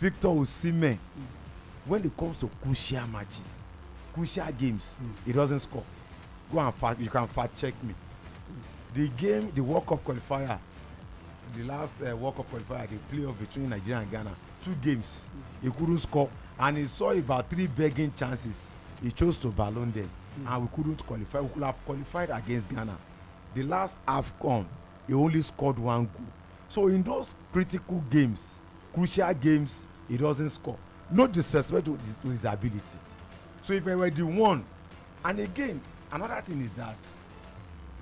Victor Osimhen, when it comes to crucial matches, crucial games, he doesn't score. Go and you can fact check me. The World Cup qualifier, the last World Cup qualifier, the playoff between Nigeria and Ghana, 2 games, he couldn't score, and he saw about 3 begging chances. He chose to ballon them, and we couldn't qualify. We could have qualified against Ghana. The last AFCON, he only scored 1 goal. So in those critical games, crucial games, he doesn't score. No disrespect to his ability. So if I were the one, and again, another thing is that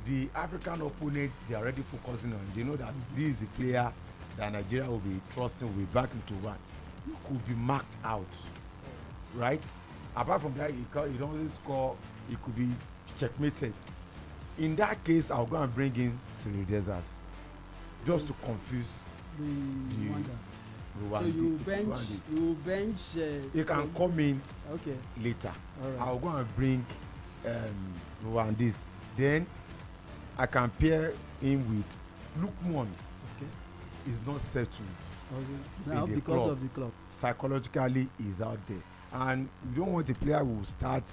the African opponents, they are already focusing on. They know that this is the player that Nigeria will be trusting, will be back into one. He could be marked out, right? Apart from that, he doesn't score. He could be checkmated. In that case, I'll go and bring in Cyril Desas just to confuse the Rwanda. So you bench. He can come in okay. later. Right. I'll go and bring Rwandese. Then I can pair him with Lukman. Okay, he's not settled. Okay. Now because of the club. Psychologically, he's out there, and you don't want a player who will start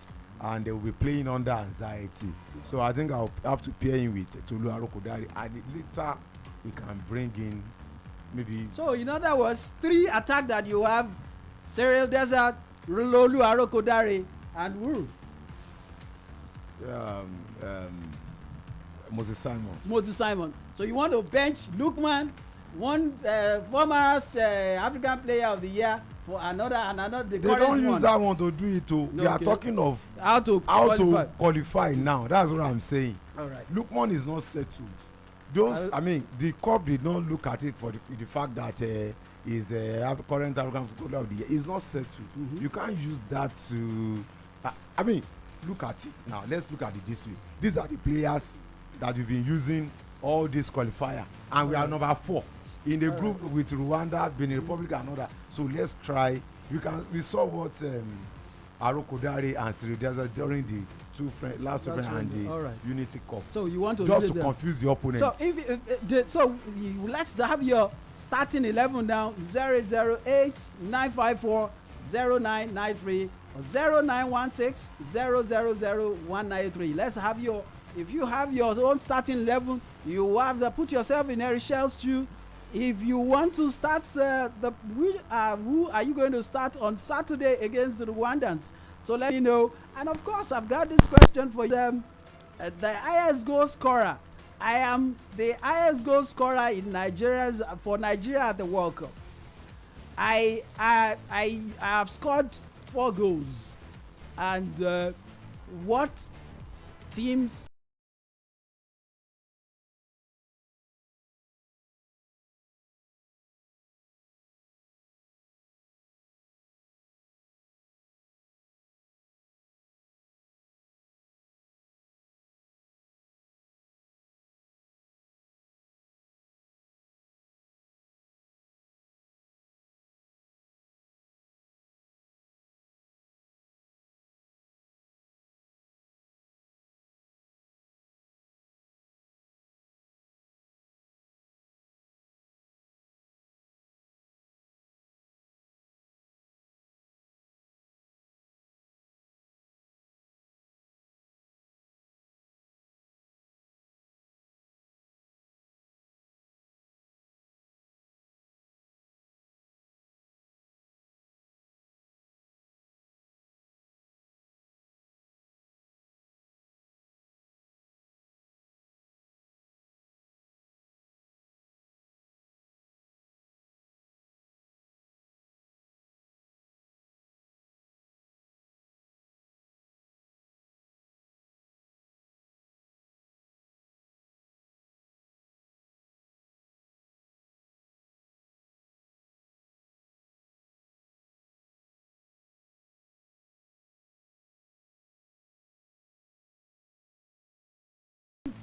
and they will be playing under anxiety. So I think I'll have to pair him with Tolu Arokodare, and later we can bring in maybe. So in other words, 3 attack that you have: Cyril Desert, Tolu Arokodare, and who? Moses Simon. So you want to bench Lukman, one former African player of the year, for another. They don't use that one to do it. No, we are talking of how to qualify now. That's what I'm saying. All right. Lukman is not settled. The COP did not look at it for the fact that he's the current African footballer of the year. He's not settled. You can't use that to. Look at it now. Let's look at it this way. These are the players that we've been using all this qualifier, and we are number 4 in the group with Rwanda, Benin Republic, and other. So let's try. We saw what Arokodare and Cyril Desert during the last friend and the Unity Cup. So you want to just to confuse the opponents. So let's have your starting 11 now: 008 954 0993 or 0916 000 193. Let's have your. If you have your own starting 11, you have to put yourself in Richel's shoe. If you want to start, who are you going to start on Saturday against the Rwandans? So let me know. And of course, I've got this question for them. The highest goal scorer. I am the highest goal scorer in for Nigeria at the World Cup. I have scored 4 goals. And what teams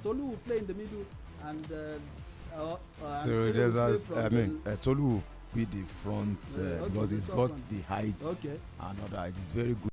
Tolu will play in the middle and Cyril Desert, Tolu will be the front because he's got the height and other. It is very good.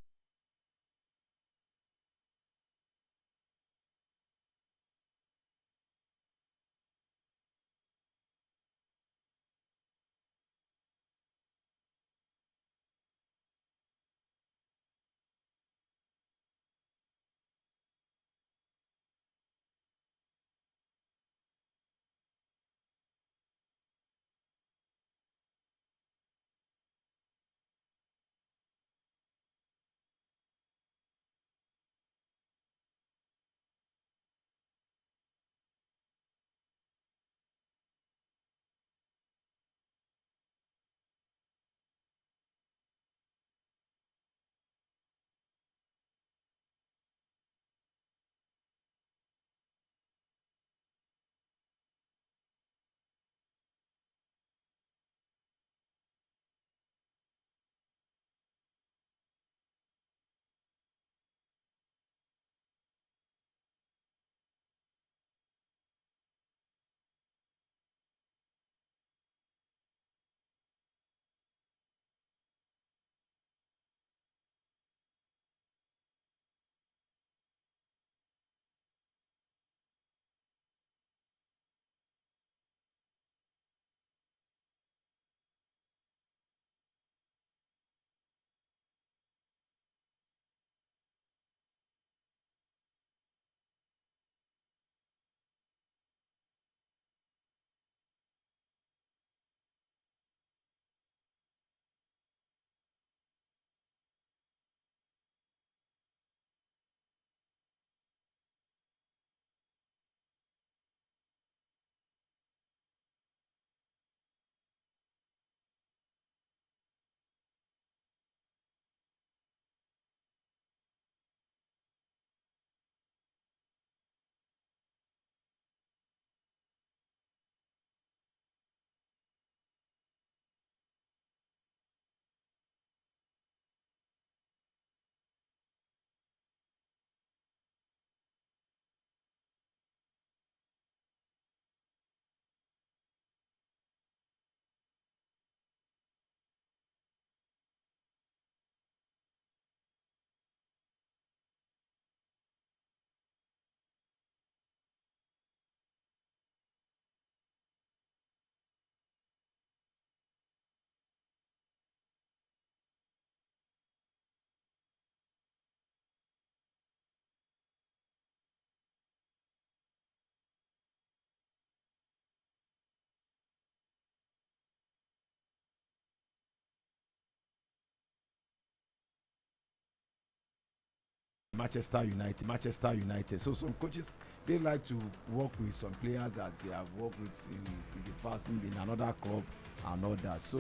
Manchester United. So some coaches, they like to work with some players that they have worked with in the past, maybe in another club and all that. So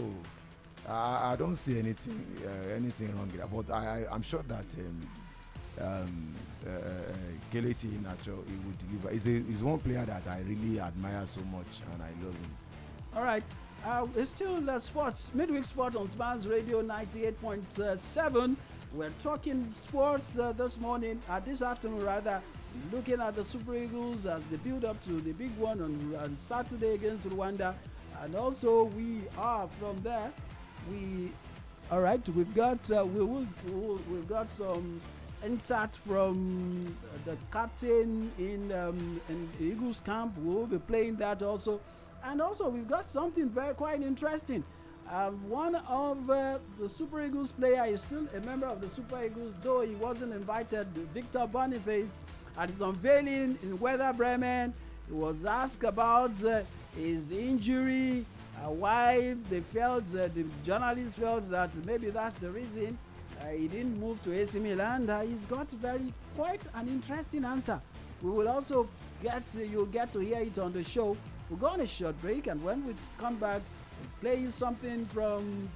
I don't see anything wrong with that. But I'm sure that Kelechi Iheanacho, he would deliver. He's one player that I really admire so much, and I love him. All right. It's still sports, midweek sport on Smailz Radio 98.7. We're talking sports this afternoon rather, looking at the Super Eagles as they build up to the big one on Saturday against Rwanda. And also we are from there. We've got some insight from the captain in the Eagles camp. We'll be playing that also. And also we've got something quite interesting. One of the Super Eagles player is still a member of the Super Eagles, though he wasn't invited. Victor Boniface, at his unveiling in Werder Bremen, he was asked about his injury, why the journalist felt that maybe that's the reason he didn't move to AC Milan. He's got quite an interesting answer. We will also you'll get to hear it on the show. We'll go on a short break, and when we come back, we'll play you something from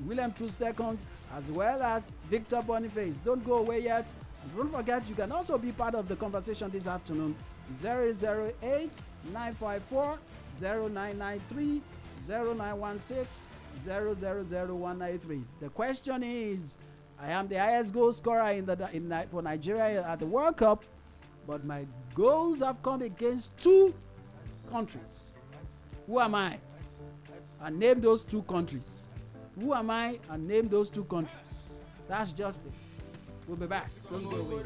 William Troost II as well as Victor Boniface. Don't go away yet. And don't forget, you can also be part of the conversation this afternoon. 008-954-0993, 0916-000193. The question is, I am the highest goal scorer for Nigeria at the World Cup, but my goals have come against two countries. Who am I? And name those two countries. Who am I? And name those two countries. That's just it. We'll be back. Don't go away.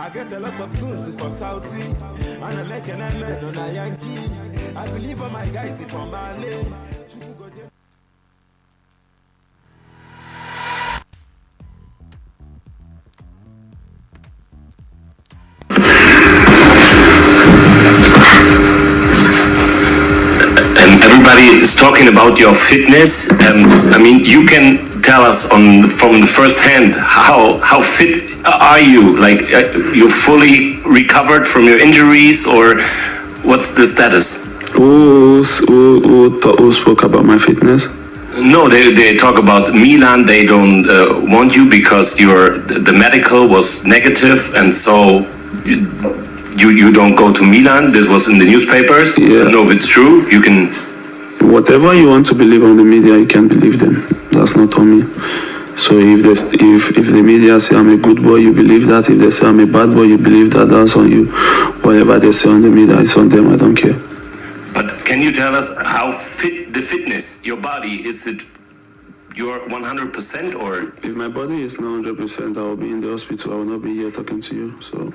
I get a lot of goods for Saudi, and I'm making a man on a Yankee. I believe all my guys is from Mali. Everybody is talking about your fitness. I mean, you can tell us from the first hand how fit are you? Like, you're fully recovered from your injuries, or what's the status? Who spoke about my fitness? No, they talk about Milan. They don't want you because the medical was negative, and so you don't go to Milan. This was in the newspapers. Yeah. I don't know if it's true. You can. Whatever you want to believe on the media, you can believe them. That's not on me. So if the media say I'm a good boy, you believe that. If they say I'm a bad boy, you believe that. That's on you. Whatever they say on the media, it's on them. I don't care. But can you tell us how fit the fitness, your body, is it? You're 100%, or? If my body is not 100%, I will be in the hospital. I will not be here talking to you. So.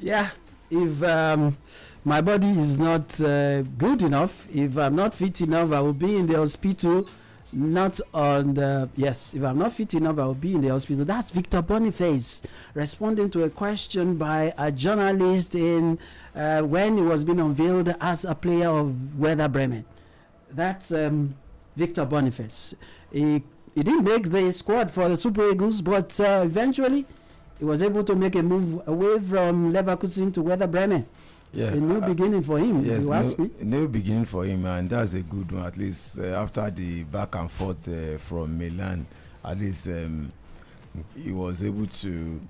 Yeah, if my body is not good enough, if I'm not fit enough, I will be in the hospital. Not on the yes. If I'm not fit enough, I will be in the hospital. That's Victor Boniface responding to a question by a journalist in when he was being unveiled as a player of Werder Bremen. That's Victor Boniface. He didn't make the squad for the Super Eagles, but eventually he was able to make a move away from Leverkusen to Werder Bremen. Yeah, a new beginning for him. Yes, you ask me. New beginning for him, and that's a good one. At least after the back and forth from Milan, at least he was able to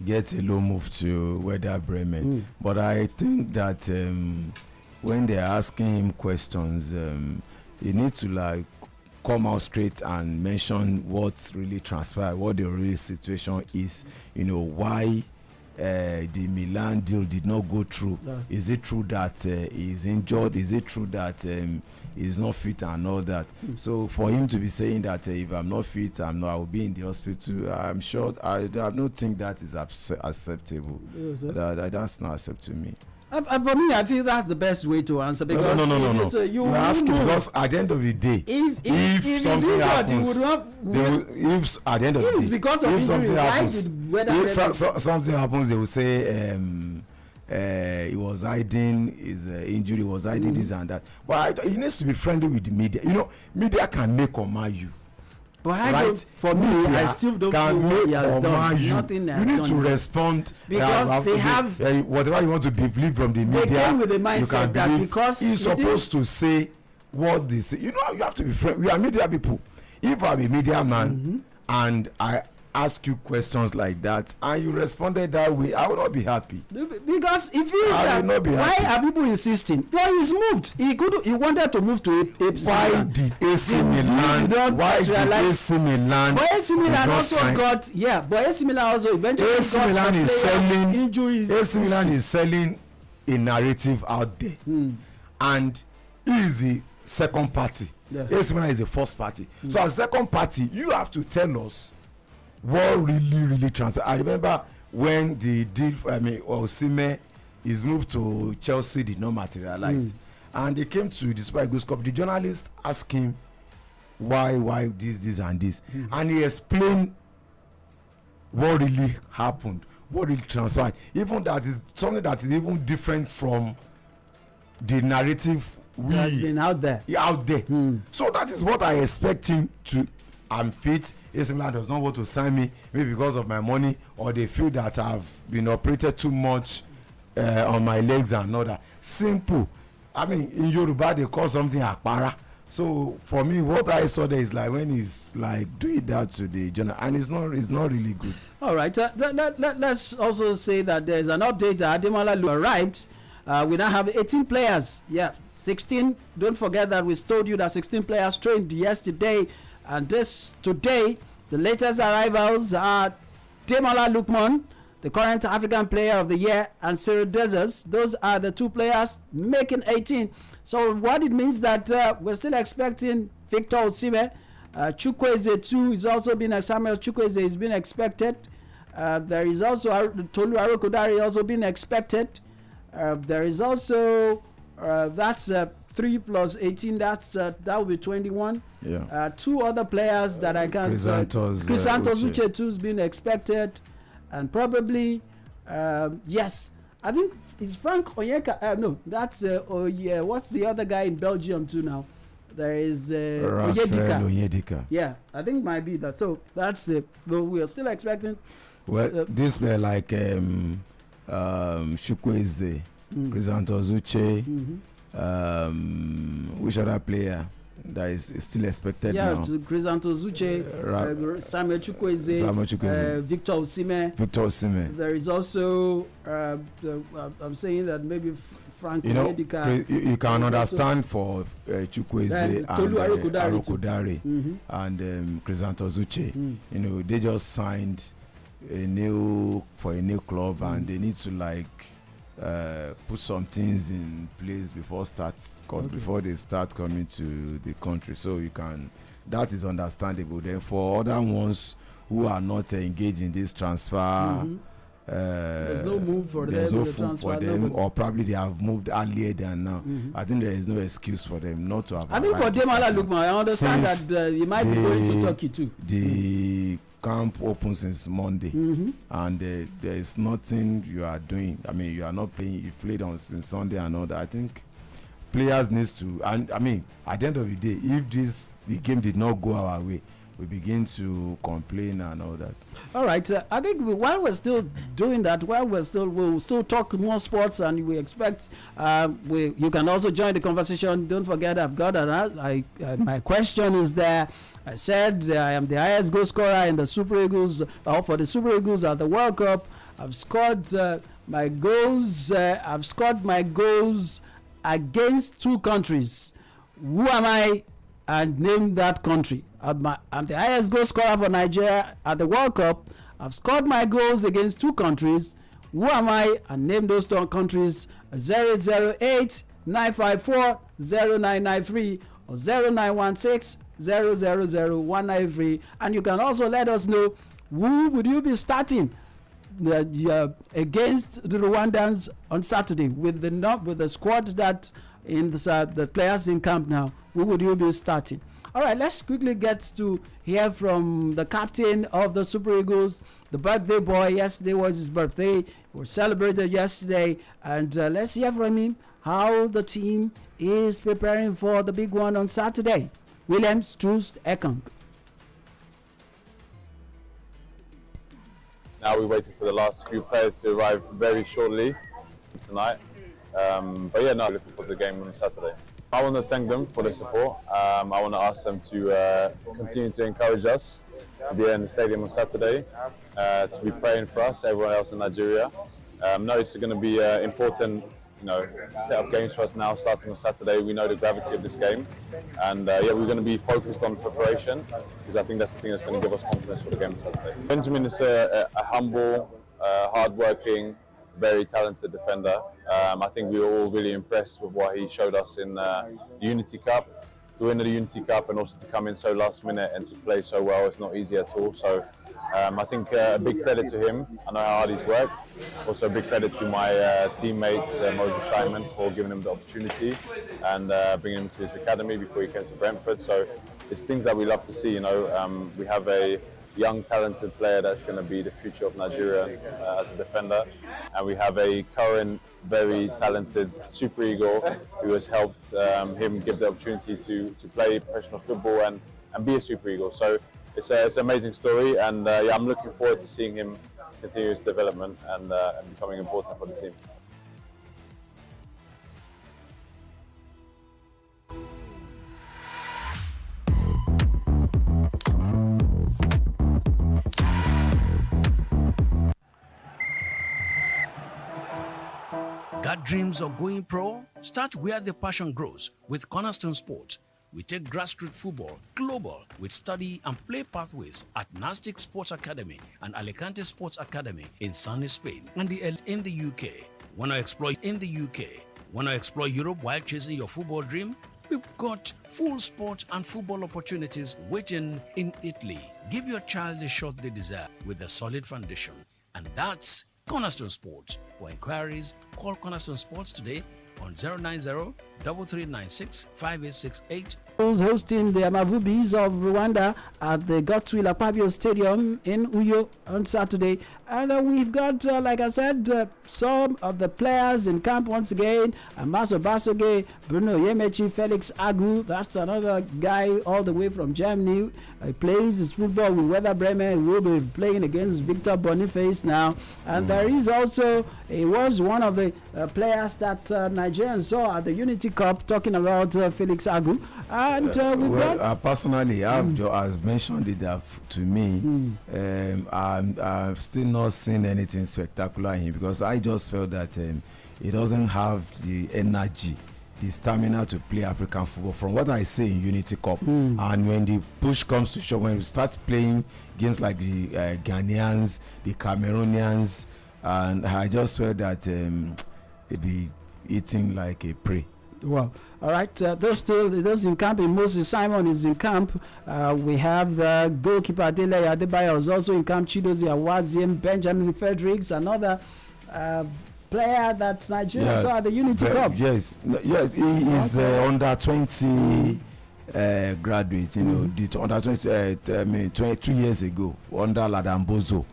get a low move to Werder Bremen. But I think that when they're asking him questions, he needs to like come out straight and mention what's really transpired, what the real situation is. You know why. The Milan deal did not go through. Is it true that he's injured? Is it true that he's not fit and all that? So for him to be saying that if I'm not fit, I will be in the hospital, I'm sure I don't think that is acceptable. That's not acceptable to me. For me, I feel that's the best way to answer, because no. You ask him, because at the end of the day, if something happens, if at the end of the day, because of if something injury, happens, something happens, they will say he was hiding his injury, was hiding this and that. But he needs to be friendly with the media. You know, media can make or mar you. But I still don't feel he has done nothing. You need to respond, because they have whatever you want to believe from the media. They came with the mindset that because he's supposed to say what they say. You know, you have to be friendly. We are media people. If I'm a media man and I ask you questions like that and you responded that way, I will not be happy. Because if you why are people insisting? Well, he's moved. He wanted to move to AC Milan. Why did AC Milan? But AC Milan also got but AC Milan also eventually AC Milan is selling injuries. AC Milan is selling a narrative out there, and he is the second party. AC Milan is the first party. So as second party, you have to tell us what really transfer. I remember when the deal, Osimhen is moved to Chelsea did not materialize, and they came to the Super Eagles Cup. The journalist asked him why this and this, and he explained what really happened, what really transpired. Even that is something that is even different from the narrative has been out there. So that is what I expect him to. I'm fit. AC Milan does not want to sign me, maybe because of my money, or they feel that I've been operated too much on my legs and all that. Simple. I mean, in Yoruba they call something akpara. So for me, what I saw there is like when he's like doing that to the journal, and it's not really good. All right. Let's also say that there is an update that Ademola arrived. We now have 18 players. 16. Don't forget that we told you that 16 players trained yesterday. And today, the latest arrivals are Demola Lookman, the current African Player of the Year, and Cyril Dessers. Those are the two players making 18. So what it means that we're still expecting Victor Osimhen. Chukwueze too is also being Samuel Chukwueze is being expected. There is also Tolu Arokodare also being expected. There is also that's 3 plus 18. That will be 21. Two other players that I can't. Chrysanthos Uche too is being expected, and probably yes. I think it's Frank Onyeka. No, that's what's the other guy in Belgium too now? There is Onyedika. Yeah, I think might be that. So that's it. But we are still expecting. Well, this player like Chukwueze, Chrysanthos Uche. Which other player that is still expected now? Chrysanthos Uche, Samuel Chukwueze, Victor Osimhen. There is also I'm saying that maybe Frank Onyedika. You can understand for Chukwueze and Arokodare and Chrysanthos Uche. You know, they just signed a new club, and they need to like put some things in place before they start coming to the country. So that is understandable. Then for other ones who are not engaged in this transfer There's no move for there's them. no food for them, or probably they have moved earlier than now. I think there is no excuse for them not to have. I think for Demola Lookman, I understand that he might be going to Turkey too. The camp opens since Monday, and there is nothing you are doing. I mean, you are not playing. You played on since Sunday and all that. I think players needs to, and I mean, at the end of the day, if the game did not go our way, we begin to complain and all that. All right, I think while we're still doing that, we'll still talk more sports, and we expect you can also join the conversation. Don't forget, I've got my question is there. I said I am the highest goal scorer in the Super Eagles, for the Super Eagles at the World Cup. I've scored my goals. I've scored my goals against 2 countries. Who am I? And name that country. I'm the highest goal scorer for Nigeria at the World Cup. I've scored my goals against 2 countries. Who am I? And name those 2 countries. 0808-954-0993 or 0916-000-193. And you can also let us know who would you be starting against the Rwandans on Saturday with the squad that in the players in camp now. Who would you be starting? All right, let's quickly get to hear from the captain of the Super Eagles, the birthday boy. Yesterday was his birthday. It was celebrated yesterday, and let's hear from him how the team is preparing for the big one on Saturday. William Stroost Ekong. Now we're waiting for the last few players to arrive very shortly tonight. But yeah, no, looking forward to the game on Saturday. I want to thank them for their support. I want to ask them to continue to encourage us to be in the stadium on Saturday, to be praying for us, everyone else in Nigeria. No, it's going to be important, set up games for us now, starting on Saturday. We know the gravity of this game, and yeah, we're going to be focused on preparation because I think that's the thing that's going to give us confidence for the game on Saturday. Benjamin is a humble, hard-working, very talented defender. I think we were all really impressed with what he showed us in the Unity Cup. To win the Unity Cup and also to come in so last minute and to play so well, it's not easy at all. So I think a big credit to him. I know how hard he's worked. Also a big credit to my teammate Moses Simon for giving him the opportunity and bringing him to his academy before he came to Brentford. So it's things that we love to see. We have a young talented player that's going to be the future of Nigeria as a defender, and we have a current very talented Super Eagle who has helped him give the opportunity to play professional football and be a Super Eagle. So it's an amazing story, and yeah, I'm looking forward to seeing him continue his development and becoming important for the team. Got dreams of going pro? Start where the passion grows with Cornerstone Sports. We take grassroots football global with study and play pathways at Nastic Sports Academy and Alicante Sports Academy in sunny Spain and in the UK. Want to explore in the UK? Want to explore Europe while chasing your football dream? We've got full sports and football opportunities waiting in Italy. Give your child the shot they desire with a solid foundation, and that's Cornerstone Sports. For inquiries, call Cornerstone Sports today on 090-3396-5868. Hosting the Amavubis of Rwanda at the Godswill Akpabio Stadium in Uyo on Saturday. And we've got, like I said, some of the players in camp once again. Amaso Basoge, Bruno Yemechi, Felix Agu. That's another guy all the way from Germany. He plays his football with Werder Bremen. He will be playing against Victor Boniface now. And there is also, he was one of the players that Nigerians saw at the Unity Cup, talking about Felix Agu. And personally, I've mentioned it to me. I've still not seen anything spectacular in him because I just felt that he doesn't have the energy, the stamina to play African football from what I say in Unity Cup. And when the push comes to shove, when we start playing games like the Ghanaians, the Cameroonians, and I just felt that he'd be eating like a prey. Well, all right. Those in camp. Moses Simon is in camp. We have the goalkeeper Adele Adebayo is also in camp. Chidozie Awaziem, Benjamin Fredericks, another player that Nigeria saw at the Unity Cup. Yes, he is under 20 graduate. You know, the under 20. 22 years ago under Ladambozo.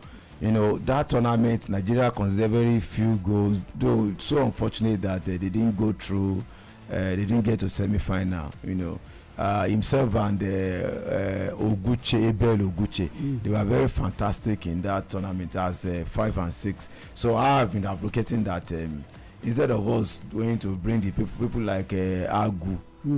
You know, that tournament Nigeria considered very few goals. Though it's so unfortunate that they didn't go through. They didn't get to semi-final. You know, himself and Abel Oguche, they were very fantastic in that tournament as 5 and 6. So I have been advocating that instead of us going to bring the people like Agu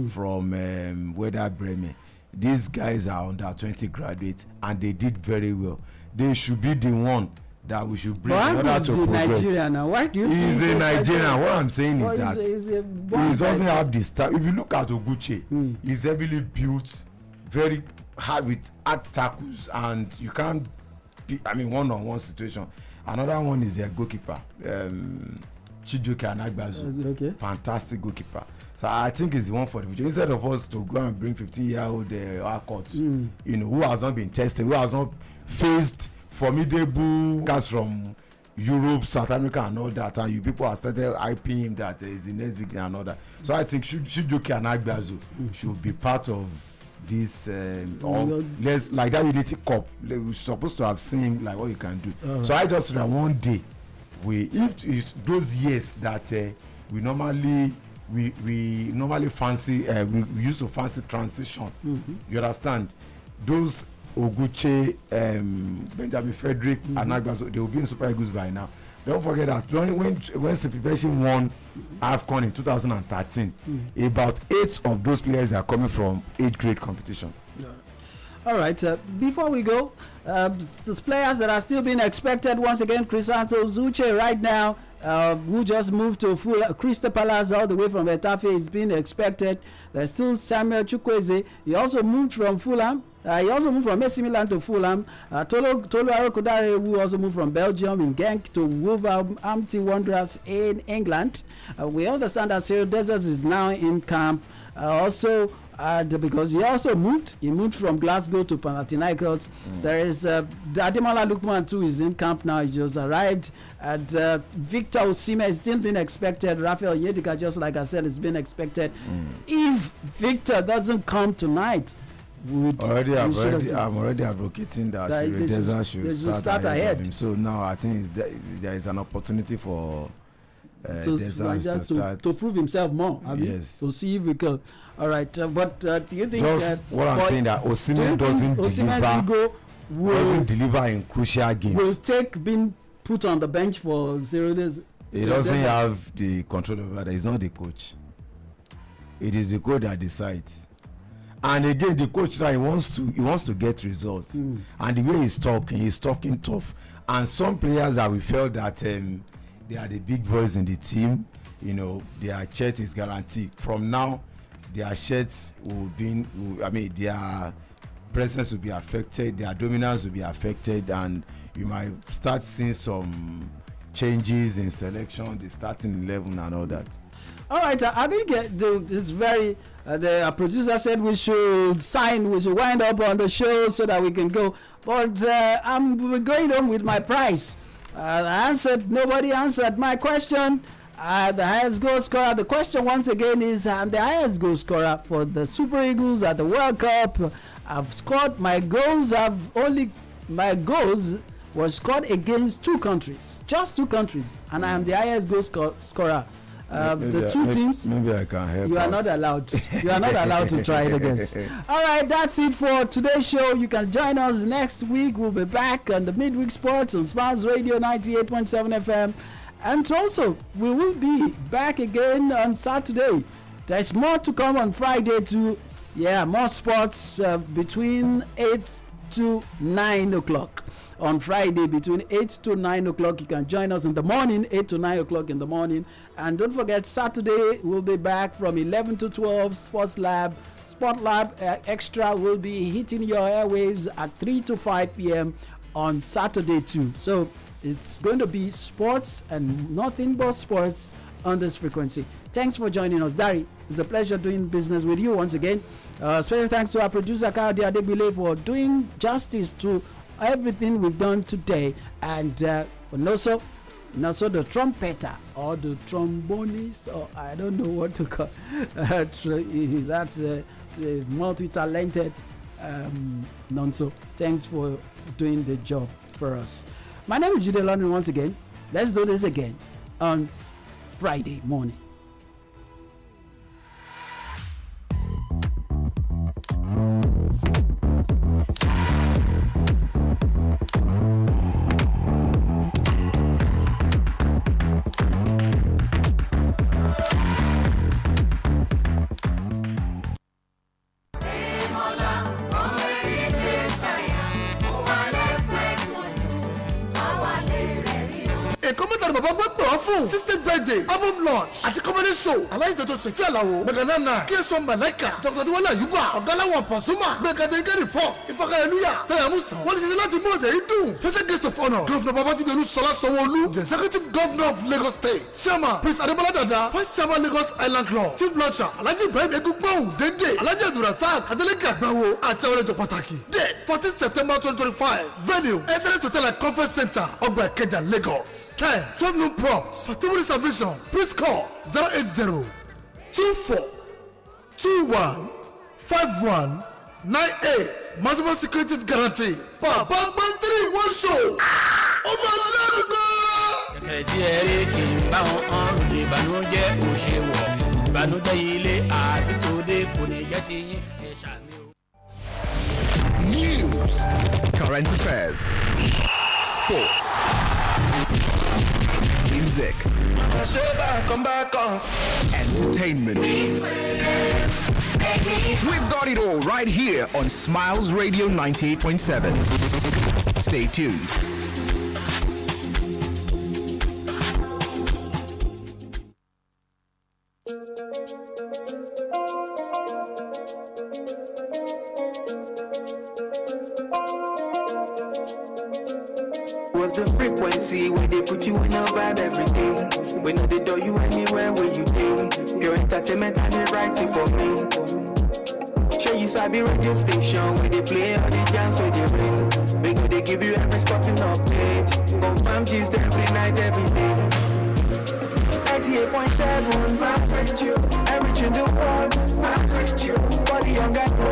from Werder Bremen, these guys are under 20 graduates and they did very well. They should be the one that we should bring in order to progress. Nigeria now. Why do you he's think a Nigerian. What I'm saying is that he doesn't have this type. If you look at Oguche, he's heavily built, very hard with hard tackles, and you can't be, I mean, one-on-one situation. Another one is a goalkeeper, Chijoke Anagbazu. Okay. Fantastic goalkeeper. So I think it's the one for the future. Instead of us to go and bring 15-year-old Akot, you know, who has not been tested, who has not faced formidable guys from Europe, South America, and all that, and you people have started hyping him that is the next big thing and all that. So I think Chijoke and Agbazu should be part of this, let's like that Unity Cup. We're supposed to have seen like what you can do. So I just that one day, if it's those years that we normally fancy, we used to fancy transition. You understand? Those Oguche, Benjamin Frederick, and Agbazo, they will be in Super Eagles by now. Don't forget that when Supervision won AFCON in 2013, about 8 of those players are coming from 8th grade competition. All right. Before we go, the players that are still being expected once again, Crisanto Zuche right now, who just moved to Crystal Palace all the way from Etafe, is being expected. There's still Samuel Chukwueze. He also moved from Fulham. He also moved from AC Milan to Fulham. Tolu Arokodare, who also moved from Belgium in Genk to Wolverhampton Wanderers in England. We understand that Cyril Dessers is now in camp. Because he also moved from Glasgow to Panathinaikos. There is Ademola Lookman too is in camp now. He just arrived. And Victor Osimhen is still being expected. Rafael Yedika, just like I said, is being expected. If Victor doesn't come tonight, I'm already advocating that Cyril Dessers should start ahead of him. So now I think there is an opportunity for Dessers to start to prove himself more. Yes. To see if we can. All right, but do you think what I'm saying that Osimhen doesn't deliver in crucial games? Will being put on the bench for 0 days? He doesn't have the control over that. He's not the coach. It is the coach that decides. And again, the coach now he wants to get results. And the way he's talking tough. And some players that we felt that they are the big boys in the team. You know, their shirt is guaranteed. From now, their shirts their presence will be affected, their dominance will be affected, and you might start seeing some changes in selection, the starting 11 and all that. All right, I think it's very. The producer said we should wind up on the show so that we can go. But I'm going on with my prize. Nobody answered my question. The highest goal scorer. The question once again is the highest goal scorer for the Super Eagles at the World Cup. I've scored my goals. My goals were scored against 2 countries, just 2 countries, and I am the highest goal scorer. The 2 teams. Maybe I can help. You are not allowed. You are not allowed to try it against. All right, that's it for today's show. You can join us next week. We'll be back on the Midweek Sports on Smailz98.7 FM. And also, we will be back again on Saturday. There's more to come on Friday too. Yeah, more sports between 8 to 9 o'clock. On Friday between 8 to 9 o'clock. You can join us in the morning, 8 to 9 o'clock in the morning. And don't forget, Saturday we'll be back from 11 to 12. Sport Lab Extra will be hitting your airwaves at 3 to 5 p.m. on Saturday too. So it's going to be sports and nothing but sports on this frequency. Thanks for joining us, Dari. It's a pleasure doing business with you once again. Special thanks to our producer Kayode Adegbile for doing justice to everything we've done today, and for Noso the trumpeter or the trombonist, or I don't know what to call. That's a multi-talented Nonso. Thanks for doing the job for us. My name is Jude London once again. Let's do this again on Friday morning. System birthday, album launch, àti comedy show, aláìsètò ṣèfì àlàwò, meganana, kíyèsọ́ mẹ̀lẹ́kà, dr diwọlé ayuba, ọ̀gáláwọ̀n pọ̀súmà, gbẹ̀gàdé first, ìfọ̀kàyẹlúyà, tẹ̀yàmùsàn, wọ́n ti ṣe láti mú òde yìí dùn. Special guest of honour, Governor Babájídé Olúṣọlá Sanwó-Olú, the executive governor of Lagos State, chairman, Prince Adébọ́lá Dada, vice chairman Lagos Island Club, chief launcher, Alhaji Ibrahim Egungbọ̀n Dende, Alhaji Abdulrasaq, Adeleke Agbawo, àti àwọn ẹlẹ́jọ̀ pàtàkì. Date 14 September 2025, venue, Excellence Hotel and Conference Center, Ọgbà Ìkẹjà, Lagos. Time 12 noon prompt. For table reservation, please call 080-24-21-5198. Maximum security is guaranteed. Baba Bantry one show. Oh my Lord! Kẹ̀kẹ́ tí ẹ rí kì í bá wọn hàn lè ìbànújẹ́ òṣèwọ̀ ìbànújẹ́ ilé àti tòde kò ní jẹ́ ti yín ẹ ṣàmì o. News, current affairs, sports, music, entertainment. We've got it all right here on Smiles Radio 98.7. Stay tuned. What's the frequency where they put you in a vibe every day? When they do you anywhere where you day? Your entertainment and they writing for me. Show you sabi radio station where they play all the jams where they ring. Make they give you every sporting update. Confirm gist every night, every day. 98.7 Smart Radio. Everything the world. Smart Radio. Body on that.